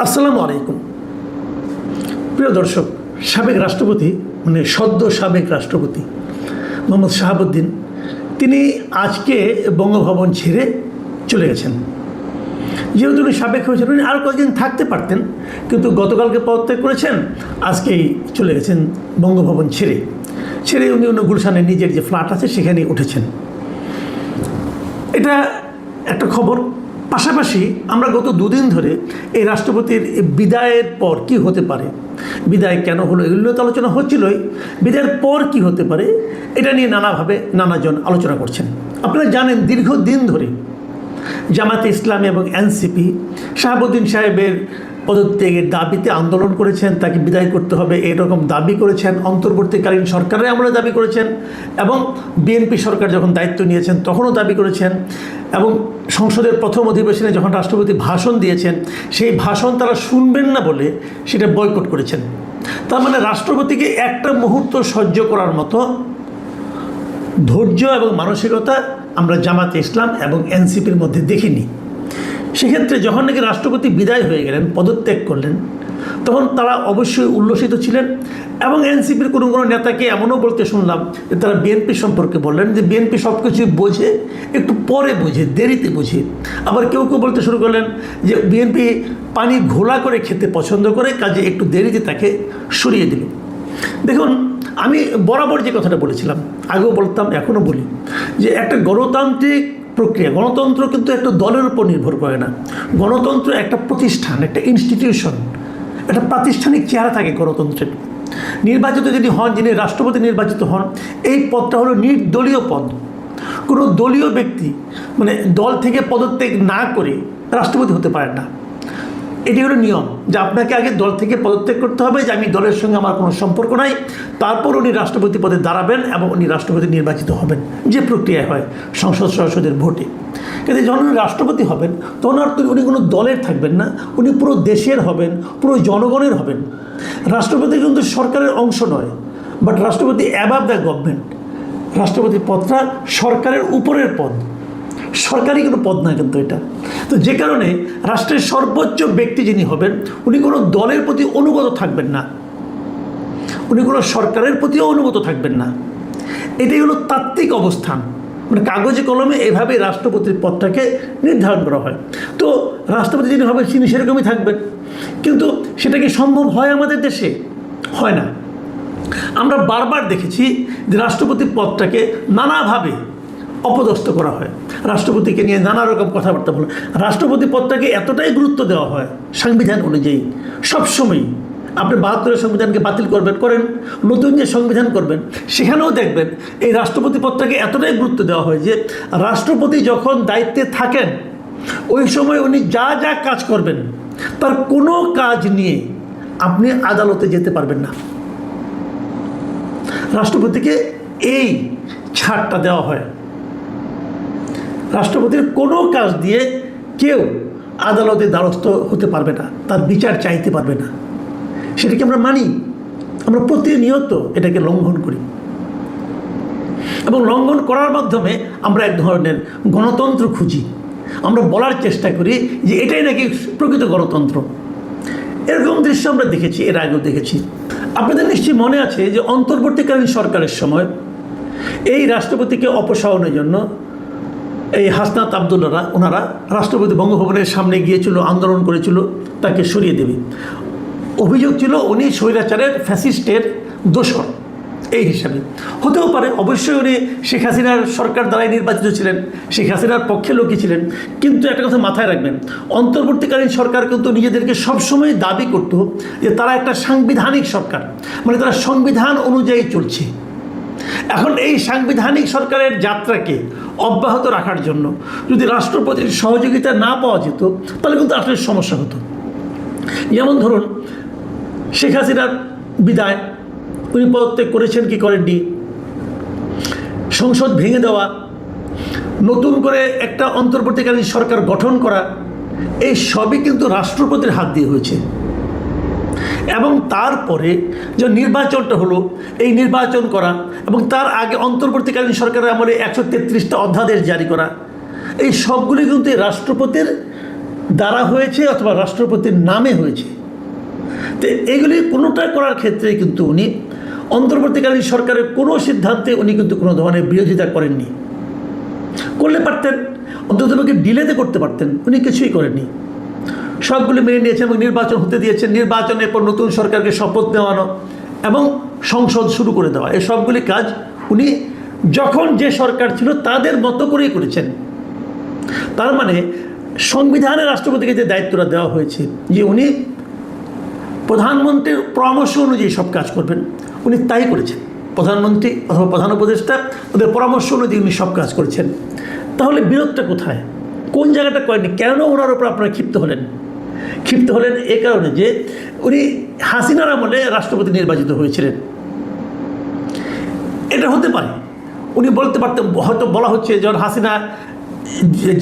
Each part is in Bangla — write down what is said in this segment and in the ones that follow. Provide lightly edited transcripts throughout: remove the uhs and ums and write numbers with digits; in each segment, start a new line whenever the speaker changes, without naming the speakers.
আসসালামু আলাইকুম। প্রিয় দর্শক, সাবেক রাষ্ট্রপতি সদ্য সাবেক রাষ্ট্রপতি মোহাম্মদ শাহাবুদ্দিন তিনি আজকে বঙ্গভবন ছেড়ে চলে গেছেন। যেহেতু উনি সাবেক হয়েছেন, উনি আরও কয়েকদিন থাকতে পারতেন, কিন্তু গতকালকে পদত্যাগ করেছেন, আজকেই চলে গেছেন বঙ্গভবন ছেড়ে উনি গুলশানের নিজের যে ফ্ল্যাট আছে সেখানে উঠেছেন। এটা একটা খবর। পাশাপাশি আমরা গত দুদিন ধরে এই রাষ্ট্রপতির বিদায়ের পর কি হতে পারে, বিদায় কেন হলো, এগুলো তো আলোচনা হচ্ছিলই, বিদায়ের পর কি হতে পারে এটা নিয়ে নানাভাবে নানাজন আলোচনা করছেন। আপনারা জানেন, দীর্ঘদিন ধরে জামাতে ইসলামী এবং এনসিপি শাহাবুদ্দিন সাহেবের পদত্যাগের দাবিতে আন্দোলন করেছেন, তাকে বিদায় করতে হবে এরকম দাবি করেছেন, অন্তর্বর্তীকালীন সরকারের আমলে দাবি করেছেন, এবং বিএনপি সরকার যখন দায়িত্ব নিয়েছেন তখনও দাবি করেছেন, এবং সংসদের প্রথম অধিবেশনে যখন রাষ্ট্রপতি ভাষণ দিয়েছেন সেই ভাষণ তারা শুনবেন না বলে সেটা বয়কট করেছেন। তার মানে রাষ্ট্রপতিকে একটা মুহূর্ত সহ্য করার মতো ধৈর্য এবং মানসিকতা আমরা জামাতে ইসলাম এবং এনসিপির মধ্যে দেখিনি। সেক্ষেত্রে যখন নাকি রাষ্ট্রপতি বিদায় হয়ে গেলেন, পদত্যাগ করলেন, তখন তারা অবশ্যই উল্লসিত ছিলেন, এবং এনসিপির কোনো নেতাকে এমনও বলতে শুনলাম যে তারা বিএনপি সম্পর্কে বললেন যে বিএনপি সব কিছু বোঝে, একটু পরে বোঝে, দেরিতে বোঝে। আবার কেউ কেউ বলতে শুরু করলেন যে বিএনপি পানি ঘোলা করে খেতে পছন্দ করে, কাজে একটু দেরিতে তাকে সরিয়ে দিল। দেখুন, আমি বরাবর যে কথাটা বলেছিলাম, আগেও বলতাম, এখনও বলি, যে একটা গণতান্ত্রিক প্রক্রিয়া, গণতন্ত্র কিন্তু একটা দলের উপর নির্ভর করে না। গণতন্ত্র একটা প্রতিষ্ঠান, একটা ইনস্টিটিউশন, একটা প্রাতিষ্ঠানিক চেহারা থাকে গণতন্ত্রের। নির্বাচিত যিনি হন, যিনি রাষ্ট্রপতি নির্বাচিত হন, এই পদটা হলো নির্দলীয় পদ। কোনো দলীয় ব্যক্তি দল থেকে পদত্যাগ না করে রাষ্ট্রপতি হতে পারেন না। এটি হলো নিয়ম, যে আপনাকে আগে দল থেকে পদত্যাগ করতে হবে, যে আমি দলের সঙ্গে আমার কোনো সম্পর্ক নাই, তারপর উনি রাষ্ট্রপতি পদে দাঁড়াবেন এবং উনি রাষ্ট্রপতি নির্বাচিত হবেন, যে প্রক্রিয়ায় হয় সংসদ সদস্যদের ভোটে। কিন্তু যখন উনি রাষ্ট্রপতি হবেন তখন আর উনি কোনো দলের থাকবেন না, উনি পুরো দেশের হবেন, পুরো জনগণের হবেন। রাষ্ট্রপতি কিন্তু সরকারের অংশ নয়, বাট রাষ্ট্রপতি অ্যাবাভ দ্য গভর্নমেন্ট। রাষ্ট্রপতি পদটা সরকারের উপরের পদ, সরকারি কোনো পদ না কিন্তু এটা। তো যে কারণে রাষ্ট্রের সর্বোচ্চ ব্যক্তি যিনি হবেন উনি কোনো দলের প্রতি অনুগত থাকবেন না, উনি কোনো সরকারের প্রতিও অনুগত থাকবেন না। এটাই হলো তাত্ত্বিক অবস্থান। কাগজে কলমে এভাবে রাষ্ট্রপতির পদটাকে নির্ধারণ করা হয়। তো রাষ্ট্রপতি যিনি হবেন তিনি সেরকমই থাকবেন। কিন্তু সেটা কি সম্ভব হয় আমাদের দেশে? হয় না। আমরা বারবার দেখেছি যে রাষ্ট্রপতির পদটাকে নানাভাবে অপদস্থ করা হয়, রাষ্ট্রপতিকে নিয়ে নানা রকম কথাবার্তা বলে। রাষ্ট্রপতি পদটাকে এতটাই গুরুত্ব দেওয়া হয় সংবিধান অনুযায়ী, সবসময়ই। আপনি ৭২-এর সংবিধানকে বাতিল করেন, নতুন যে সংবিধান করবেন সেখানেও দেখবেন এই রাষ্ট্রপতি পদটাকে এতটাই গুরুত্ব দেওয়া হয় যে রাষ্ট্রপতি যখন দায়িত্বে থাকেন ওই সময় উনি যা যা কাজ করবেন তার কোনো কাজ নিয়ে আপনি আদালতে যেতে পারবেন না। রাষ্ট্রপতিকে এই ছাড়টা দেওয়া হয়। রাষ্ট্রপতির কোনো কাজ দিয়ে কেউ আদালতে দ্বারস্থ হতে পারবে না, তার বিচার চাইতে পারবে না। সেটাকে আমরা মানি, আমরা প্রতিনিয়ত এটাকে লঙ্ঘন করি, এবং লঙ্ঘন করার মাধ্যমে আমরা এক ধরনের গণতন্ত্র খুঁজি। আমরা বলার চেষ্টা করি যে এটাই নাকি প্রকৃত গণতন্ত্র। এরকম দৃশ্য আমরা দেখেছি, এর আগেও দেখেছি। আপনাদের নিশ্চয়ই মনে আছে যে অন্তর্বর্তীকালীন সরকারের সময় এই রাষ্ট্রপতিকে অপসারণের জন্য এই হাসনাত আবদুল্লাহরা ওনারা রাষ্ট্রপতি বঙ্গভবনের সামনে গিয়েছিল, আন্দোলন করেছিল তাকে সরিয়ে দেবে। অভিযোগ ছিল উনি স্বৈরাচারের ফ্যাসিস্টের দোসর এই হিসাবে। হতেও পারে, অবশ্যই উনি শেখ হাসিনার সরকার দ্বারাই নির্বাচিত ছিলেন, শেখ হাসিনার পক্ষে লোকই ছিলেন। কিন্তু একটা কথা মাথায় রাখবেন, অন্তর্বর্তীকালীন সরকার কিন্তু নিজেদেরকে সবসময় দাবি করত যে তারা একটা সাংবিধানিক সরকার, তারা সংবিধান অনুযায়ী চলছে। এখন এই সাংবিধানিক সরকারের যাত্রাকে অব্যাহত রাখার জন্য যদি রাষ্ট্রপতির সহযোগিতা না পাওয়া যেত তাহলে কিন্তু আসলে সমস্যা হতো। যেমন ধরুন, শেখ হাসিনার বিদায়, উনি পদত্যাগ করেছেন কি করেননি, সংসদ ভেঙে দেওয়া, নতুন করে একটা অন্তর্বর্তীকালীন সরকার গঠন করা, এই সবই কিন্তু রাষ্ট্রপতির হাত দিয়ে হয়েছে। এবং তারপরে যে নির্বাচনটা হলো, এই নির্বাচন করা এবং তার আগে অন্তর্বর্তীকালীন সরকারের আমলে ১৩৩টা অধ্যাদেশ জারি করা, এই সবগুলি কিন্তু রাষ্ট্রপতির দ্বারা হয়েছে অথবা রাষ্ট্রপতির নামে হয়েছে। তো এগুলি কোনোটা করার ক্ষেত্রে কিন্তু উনি অন্তর্বর্তীকালীন সরকারের কোনো সিদ্ধান্তে উনি কিন্তু কোনো ধরনের বিরোধিতা করেননি। করলে পারতেন, অন্ততপক্ষে ডিলেতে করতে পারতেন, উনি কিছুই করেননি। সবগুলি মেনে নিয়েছেন এবং নির্বাচন হতে দিয়েছেন। নির্বাচনের পর নতুন সরকারকে শপথ নেওয়ানো এবং সংসদ শুরু করে দেওয়া, এই সবগুলি কাজ উনি যখন যে সরকার ছিল তাদের মতো করেই করেছেন। তার মানে সংবিধানে রাষ্ট্রপতিকে যে দায়িত্বটা দেওয়া হয়েছে যে উনি প্রধানমন্ত্রীর পরামর্শ অনুযায়ী সব কাজ করবেন, উনি তাই করেছেন। প্রধানমন্ত্রী অথবা প্রধান উপদেষ্টা ওদের পরামর্শ অনুযায়ী উনি সব কাজ করেছেন। তাহলে বিরোধটা কোথায়, কোন জায়গাটা করেননি? কেন ওনার উপর আপনারা ক্ষিপ্ত হলেন? ক্ষিপ্ত হলেন এ কারণে যে উনি হাসিনার আমলে রাষ্ট্রপতি নির্বাচিত হয়েছিলেন। এটা হতে পারে উনি বলতে পারতেন, হয়তো বলা হচ্ছে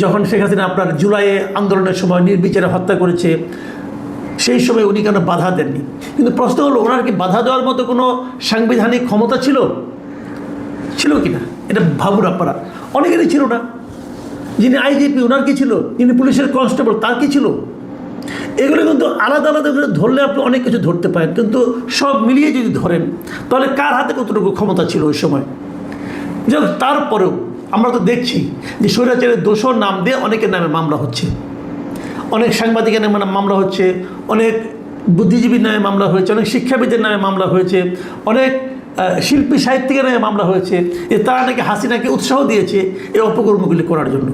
যখন শেখ হাসিনা আপনার জুলাইয়ে আন্দোলনের সময় নির্বিচারে হত্যা করেছে, সেই সময় উনি কেন বাধা দেননি। কিন্তু প্রশ্ন হলো, ওনার কি বাধা দেওয়ার মতো কোনো সাংবিধানিক ক্ষমতা ছিল কি না? এটা ভাবুন আপনারা। অনেকেরই ছিল না। যিনি আইজিপি ওনার কি ছিল, যিনি পুলিশের কনস্টেবল তার কি ছিল? এগুলো কিন্তু আলাদা আলাদা করে ধরলে আপনি অনেক কিছু ধরতে পারেন, কিন্তু সব মিলিয়ে যদি ধরেন তাহলে কার হাতে কতটুকু ক্ষমতা ছিল ওই সময়? যাক, তারপরেও আমরা তো দেখছি যে স্বৈরাচারের দোষর নাম দিয়ে অনেকের নামে মামলা হচ্ছে, অনেক সাংবাদিকের নামে মামলা হচ্ছে, অনেক বুদ্ধিজীবীর নামে মামলা হয়েছে, অনেক শিক্ষাবিদের নামে মামলা হয়েছে, অনেক শিল্পী সাহিত্যিকের নামে মামলা হয়েছে যে তারা নাকি হাসিনাকে উৎসাহ দিয়েছে এই অপকর্মগুলি করার জন্য।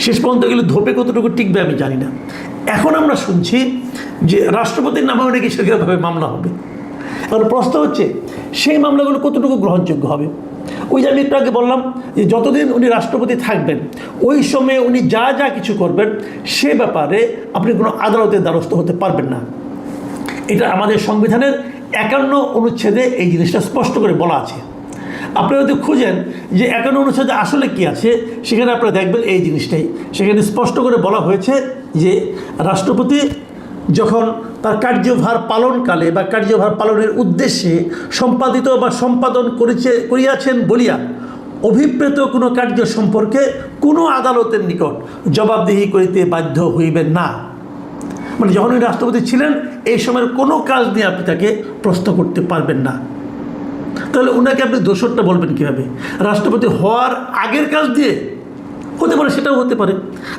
শেষ পর্যন্ত এগুলো ধোপে কতটুকু টিকবে আমি জানি না। এখন আমরা শুনছি যে রাষ্ট্রপতির নামেও নাকি সেরকমভাবে মামলা হবে। এখন প্রশ্ন হচ্ছে সেই মামলাগুলো কতটুকু গ্রহণযোগ্য হবে? ওই যে আমি একটু আগে বললাম যে যতদিন উনি রাষ্ট্রপতি থাকবেন ওই সময়ে উনি যা যা কিছু করবেন সে ব্যাপারে আপনি কোনো আদালতের দ্বারস্থ হতে পারবেন না। এটা আমাদের সংবিধানের 51 অনুচ্ছেদে এই জিনিসটা স্পষ্ট করে বলা আছে। আপনি যদি খুঁজেন যে 51 অনুচ্ছেদে আসলে কি আছে, সেখানে আপনারা দেখবেন এই জিনিসটাই। সেখানে স্পষ্ট করে বলা হয়েছে যে রাষ্ট্রপতি যখন তার কার্যভার পালনকালে বা কার্যভার পালনের উদ্দেশ্যে সম্পাদিত বা সম্পাদন করিয়াছেন বলিয়া অভিপ্রেত কোনো কার্য সম্পর্কে কোনো আদালতের নিকট জবাবদিহি করিতে বাধ্য হইবেন না। মানে যখন উনি রাষ্ট্রপতি ছিলেন এই সময়ের কোনো কাজ নিয়ে আপনি তাকে প্রশ্ন করতে পারবেন না। তাহলে ওনাকে আপনি দোষরটা বলবেন কীভাবে? রাষ্ট্রপতি হওয়ার আগের কাজ দিয়ে হতে পারে, সেটাও হতে পারে।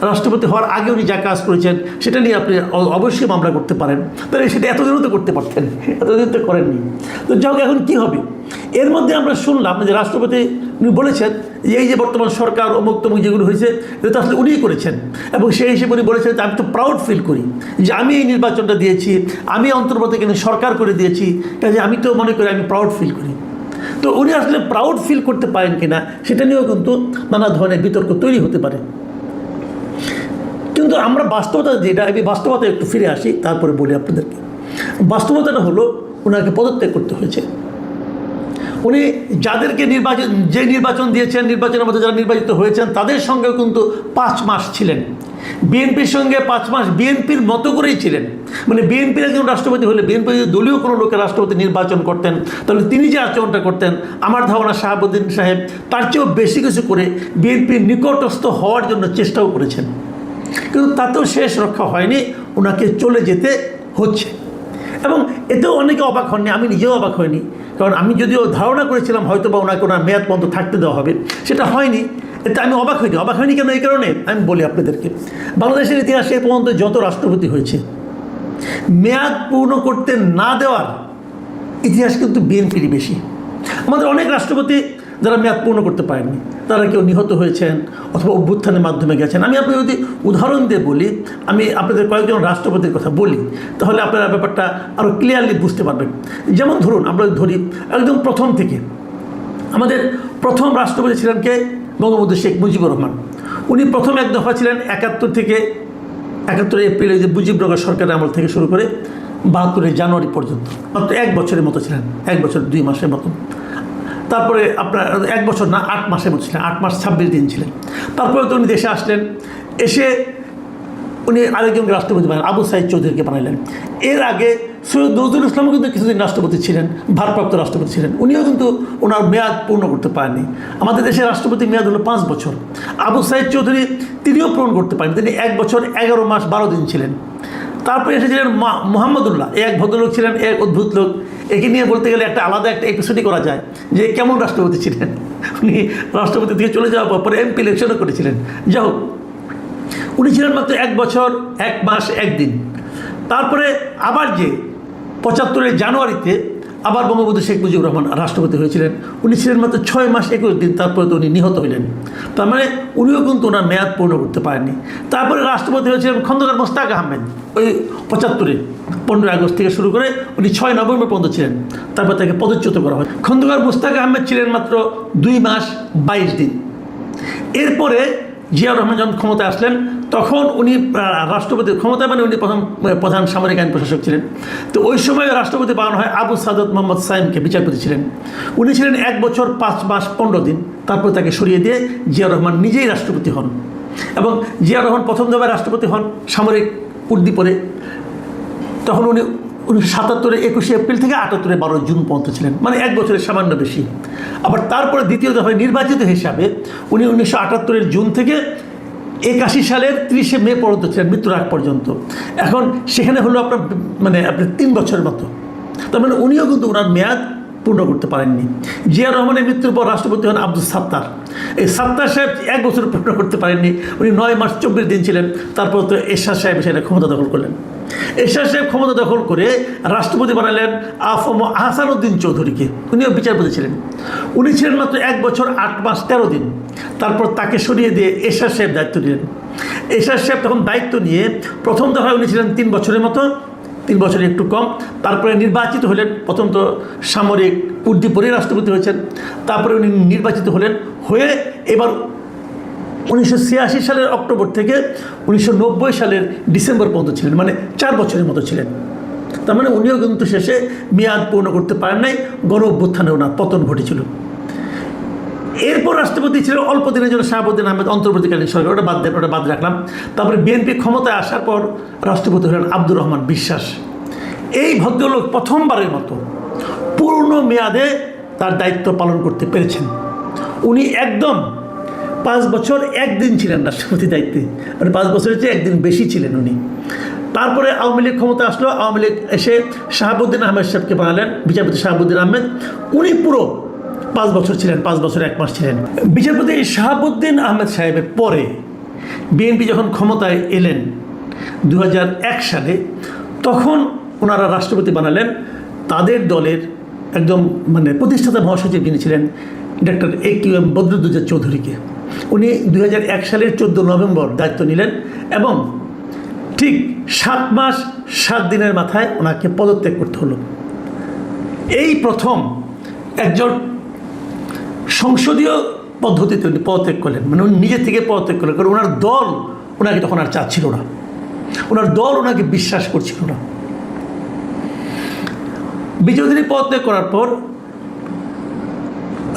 রাষ্ট্রপতি হওয়ার আগে উনি যা কাজ করেছেন সেটা নিয়ে আপনি অবশ্যই মামলা করতে পারেন। তাহলে সেটা এতদিনও তো করতে পারতেন, এতদিন তো করেননি। তো যাই হোক, এখন কী হবে? এর মধ্যে আমরা শুনলাম যে রাষ্ট্রপতি উনি বলেছেন যে এই যে বর্তমান সরকার অমুক তমুক যেগুলো হয়েছে এটা তো আসলে উনিই করেছেন, এবং সেই হিসেবে উনি বলেছেন যে আমি তো প্রাউড ফিল করি যে আমি এই নির্বাচনটা দিয়েছি, আমি অন্তর্বর্তীকালীন সরকার করে দিয়েছি, কাজে আমি তো মনে করি আমি প্রাউড ফিল করি। তো উনি আসলে প্রাউড ফিল করতে পারেন কিনা সেটা নিয়েও কিন্তু নানা ধরনের বিতর্ক তৈরি হতে পারে। কিন্তু আমরা বাস্তবতা যেটা, আমি বাস্তবতা একটু ফিরে আসি তারপরে বলি আপনাদেরকে। বাস্তবতাটা হলো ওনাকে পদত্যাগ করতে হয়েছে। উনি যাদেরকে নির্বাচন দিয়েছেন, নির্বাচনের মধ্যে যারা নির্বাচিত হয়েছেন তাদের সঙ্গেও কিন্তু 5 মাস ছিলেন। বিএনপির সঙ্গে 5 মাস বিএনপির মতো করেই ছিলেন। মানে বিএনপির একজন রাষ্ট্রপতি হলে, বিএনপি যদি দলীয় কোনো লোকের রাষ্ট্রপতি নির্বাচন করতেন তাহলে তিনি যে আচরণটা করতেন, আমার ধারণা শাহাবুদ্দিন সাহেব তার চেয়েও বেশি কিছু করে বিএনপির নিকটস্থ হওয়ার জন্য চেষ্টাও করেছেন। কিন্তু তাতেও শেষ রক্ষা হয়নি, ওনাকে চলে যেতে হচ্ছে। এবং এতেও অনেকে অবাক হননি, আমি নিজেও অবাক হয়নি। কারণ আমি যদিও ধারণা করেছিলাম হয়তো বা ওনাকে ওনার মেয়াদ পর্যন্ত থাকতে দেওয়া হবে, সেটা হয়নি। এতে আমি অবাক হয়নি কেন? এই কারণে আমি বলি আপনাদেরকে, বাংলাদেশের ইতিহাসে এ পর্যন্ত যত রাষ্ট্রপতি হয়েছে মেয়াদ পূর্ণ করতে না দেওয়ার ইতিহাস কিন্তু বিএনপিরই বেশি। আমাদের অনেক রাষ্ট্রপতি যারা মেয়াদ পূর্ণ করতে পারেননি, তারা কেউ নিহত হয়েছেন অথবা অভ্যুত্থানের মাধ্যমে গেছেন। আমি আপনি যদি উদাহরণ দিয়ে বলি, আমি আপনাদের কয়েকজন রাষ্ট্রপতির কথা বলি তাহলে আপনারা ব্যাপারটা আরও ক্লিয়ারলি বুঝতে পারবেন। যেমন ধরুন, আমরা ধরি একদম প্রথম থেকে আমাদের প্রথম রাষ্ট্রপতি ছিলেন কে? বঙ্গবন্ধু শেখ মুজিবুর রহমান। উনি প্রথম এক দফা ছিলেন 71 এপ্রিল যে মুজিবনগর সরকারের আমল থেকে শুরু করে 72 জানুয়ারি পর্যন্ত, মাত্র 1 বছরের মতো ছিলেন, 1 বছর 2 মাসের মতো। তারপরে আপনার 1 বছর না, 8 মাসের মতো ছিলেন, 8 মাস 26 দিন ছিলেন। তারপরে তো উনি দেশে আসলেন, এসে উনি আরেকজন রাষ্ট্রপতি বানালেন, আবু সাইদ চৌধুরীকে বানালেন। এর আগে সৈয়দ নজরুল ইসলামও কিন্তু কিছুদিন রাষ্ট্রপতি ছিলেন, ভারপ্রাপ্ত রাষ্ট্রপতি ছিলেন। উনিও কিন্তু ওনার মেয়াদ পূর্ণ করতে পারেননি। আমাদের দেশের রাষ্ট্রপতি মেয়াদ হলো 5 বছর। আবু সাইদ চৌধুরী তিনিও পূরণ করতে পারেন, তিনি 1 বছর 11 মাস 12 দিন ছিলেন। তারপরে এসেছিলেন মোহাম্মদুল্লাহ, এক ভদ্রলোক ছিলেন, এক অদ্ভুত লোক। একে নিয়ে বলতে গেলে একটা আলাদা একটা এপিসোডই করা যায় যে কেমন রাষ্ট্রপতি ছিলেন। উনি রাষ্ট্রপতি থেকে চলে যাওয়ার পরে এমপি ইলেকশনও করেছিলেন। যাই হোক, উনি ছিলেন মাত্র 1 বছর 1 মাস 1 দিন। তারপরে আবার যে 75 জানুয়ারিতে আবার বঙ্গবন্ধু শেখ মুজিবুর রহমান রাষ্ট্রপতি হয়েছিলেন। উনি ছিলেন মাত্র 6 মাস 21 দিন, তারপরে তো উনি নিহত হইলেন। তার মানে উনিও কিন্তু ওনার মেয়াদ পূর্ণ করতে পারেননি। তারপরে রাষ্ট্রপতি হয়েছিলেন খন্দকার মোস্তাক আহমেদ, ওই 75-এ 15 আগস্ট থেকে শুরু করে উনি 6 নভেম্বর পর্যন্ত ছিলেন। তারপর তাকে পদচ্যুত করা হয়। খন্দকার মোস্তাক আহমেদ ছিলেন মাত্র 2 মাস 22 দিন। এরপরে জিয়াউর রহমান যখন ক্ষমতায় আসলেন তখন উনি রাষ্ট্রপতির ক্ষমতায়, মানে উনি প্রথম প্রধান সামরিক আইন প্রশাসক ছিলেন। তো ওই সময় রাষ্ট্রপতি বানানো হয় আবু সাদত মোহাম্মদ সাইমকে, বিচারপতি ছিলেন। উনি ছিলেন 1 বছর 5 মাস 15 দিন। তারপর তাকে সরিয়ে দিয়ে জিয়াউর রহমান নিজেই রাষ্ট্রপতি হন। এবং জিয়াউর রহমান প্রথম দফায় রাষ্ট্রপতি হন সামরিক উর্দি পরে। তখন উনি 1977-এ 21 এপ্রিল থেকে 78-এ 12 জুন পর্যন্ত ছিলেন, মানে 1 বছরের সামান্য বেশি। আবার তারপরে দ্বিতীয় দফায় নির্বাচিত হিসাবে উনি 1978-এর জুন থেকে 81 সালের 30 মে পর্যন্ত ছিলেন, মৃত্যুর আগ পর্যন্ত। এখন সেখানে হলো আপনার আপনি 3 বছরের মতো। তার মানে উনিও কিন্তু ওনার মেয়াদ পূর্ণ করতে পারেননি। জিয়াউর রহমানের মৃত্যুর পর রাষ্ট্রপতি হন আব্দুল সাত্তার। এই সাত্তার সাহেব 1 বছর পূর্ণ করতে পারেননি, উনি 9 মাস 24 দিন ছিলেন। তারপর তো এরশাদ সাহেব সেটা ক্ষমতা দখল করলেন। এরশাদ সাহেব ক্ষমতা দখল করে রাষ্ট্রপতি বানালেন আফম আহসানুদ্দিন চৌধুরীকে, উনিও বিচারপতি ছিলেন। উনি ছিলেন মাত্র 1 বছর 8 মাস 13 দিন। তারপর তাকে সরিয়ে দিয়ে এরশাদ সাহেব দায়িত্ব নিলেন। এরশাদ সাহেব তখন দায়িত্ব নিয়ে প্রথম দফায় উনি ছিলেন 3 বছরের মতো, 3 বছরে একটু কম। তারপরে নির্বাচিত হলেন, প্রথম তো সামরিক উর্দি পরে রাষ্ট্রপতি হয়েছেন। তারপরে উনি নির্বাচিত হলেন, হয়ে এবার 1986 সালের অক্টোবর থেকে 1990 সালের ডিসেম্বর পর্যন্ত ছিলেন, মানে 4 বছরের মতো ছিলেন। তার মানে উনিও কিন্তু শেষে মেয়াদ পূর্ণ করতে পারেন নাই, গণ অভ্যুত্থানে ওনার পতন ঘটেছিল। এরপর রাষ্ট্রপতি ছিল অল্প দিনের জন্য শাহাবুদ্দিন আহমেদ, অন্তর্বর্তীকালীন সরকার, ওটা বাদ রাখলাম। তারপরে বিএনপি ক্ষমতায় আসার পর রাষ্ট্রপতি হলেন আব্দুর রহমান বিশ্বাস। এই ভদ্রলোক প্রথমবারের মতো পূর্ণ মেয়াদে তার দায়িত্ব পালন করতে পেরেছেন। উনি একদম 5 বছর 1 দিন ছিলেন রাষ্ট্রপতি দায়িত্বে, মানে 5 বছরের চেয়ে 1 দিন বেশি ছিলেন উনি। তারপরে আওয়ামী লীগ ক্ষমতা আসলো, আওয়ামী লীগ এসে শাহাবুদ্দিন আহমেদ সাহেবকে বানালেন বিচারপতি। শাহাবুদ্দিন আহমেদ উনি পুরো 5 বছর ছিলেন, 5 বছর 1 মাস ছিলেন। বিচারপতি শাহাবুদ্দিন আহমেদ সাহেবের পরে বিএনপি যখন ক্ষমতায় এলেন 2001 সালে, তখন ওনারা রাষ্ট্রপতি বানালেন তাদের দলের একদম প্রতিষ্ঠাতা মহাসচিব যিনি ছিলেন ডক্টর AQM বদরুদ্দোজা চৌধুরীকে। উনি 2001 সালের 14 নভেম্বর দায়িত্ব নিলেন এবং ঠিক 7 মাস 7 দিনের মাথায় ওনাকে পদত্যাগ করতে হলো। এই প্রথম একজন সংসদীয় পদ্ধতিতে উনি পদত্যাগ করলেন, মানে উনি নিজে থেকে পদত্যাগ করলেন, কারণ ওনার দল ওনাকে তখন আর চাচ্ছিল না, ওনার দল ওনাকে বিশ্বাস করছিল না। বিচারপতি পদত্যাগ করার পর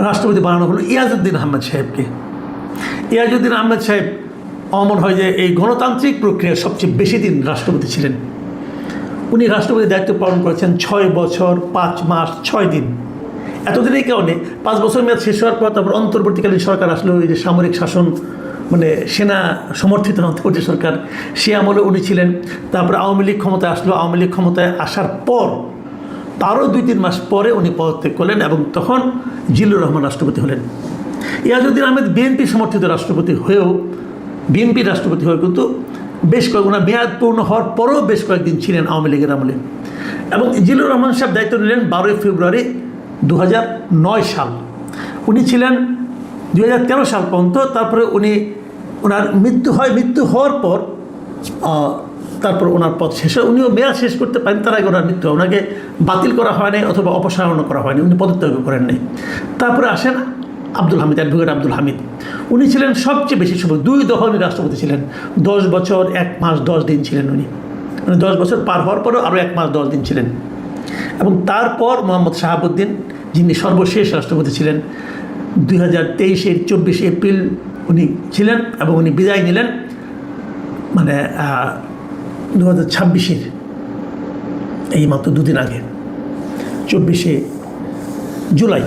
রাষ্ট্রপতি বানানো হলো ইয়াজউদ্দিন আহমেদ সাহেবকে। ইয়াজউদ্দিন আহমেদ সাহেব অমন হয় যে এই গণতান্ত্রিক প্রক্রিয়ার সবচেয়ে বেশি দিন রাষ্ট্রপতি ছিলেন। উনি রাষ্ট্রপতির দায়িত্ব পালন করেছেন 6 বছর 5 মাস 6 দিন। এতদিনের কারণে 5 বছর মেয়াদ শেষ হওয়ার পর তারপর অন্তর্বর্তীকালীন সরকার আসলো, এই যে সামরিক শাসন, সেনা সমর্থিত অন্তর্বর্তী সরকার, সে আমলে উনি ছিলেন। তারপরে আওয়ামী লীগ ক্ষমতায় আসলো, আওয়ামী লীগ ক্ষমতায় আসার পর তারও 2-3 মাস পরে উনি পদত্যাগ করলেন এবং তখন জিল্লুর রহমান রাষ্ট্রপতি হলেন। ইয়াজউদ্দিন আহমেদ বিএনপি সমর্থিত রাষ্ট্রপতি হয়েও, বিএনপি রাষ্ট্রপতি হয়ে কিন্তু ওনার মেয়াদ পূর্ণ হওয়ার পরেও বেশ কয়েকদিন ছিলেন আওয়ামী লীগের আমলে। এবং জিল্লুর রহমান সাহেব দায়িত্ব নিলেন 12 ফেব্রুয়ারি 2009 সাল। উনি ছিলেন 2013 সাল পর্যন্ত। তারপরে ওনার মৃত্যু হয়। মৃত্যু হওয়ার পর তারপর ওনার পদ শেষ হয়। উনিও মেয়াদ শেষ করতে পারেন, তার আগে ওনার মৃত্যু হয়। ওনাকে বাতিল করা হয়নি অথবা অপসারণ করা হয়নি, উনি পদত্যাগ করেন নাই। তারপরে আসেন আব্দুল হামিদ, অ্যাডভোকেট আব্দুল হামিদ। উনি ছিলেন সবচেয়ে বেশি সময়, 2 দফা উনি রাষ্ট্রপতি ছিলেন। 10 বছর 1 মাস 10 দিন ছিলেন উনি, 10 বছর পার হওয়ার পরেও আরও 1 মাস 10 দিন ছিলেন। এবং তারপর মোহাম্মদ শাহাবুদ্দিন, যিনি সর্বশেষ রাষ্ট্রপতি ছিলেন, 2023-এর 24 এপ্রিল উনি ছিলেন এবং উনি বিদায় নিলেন মানে 2026-এর এই মাত্র দুদিন আগে 24শে জুলাই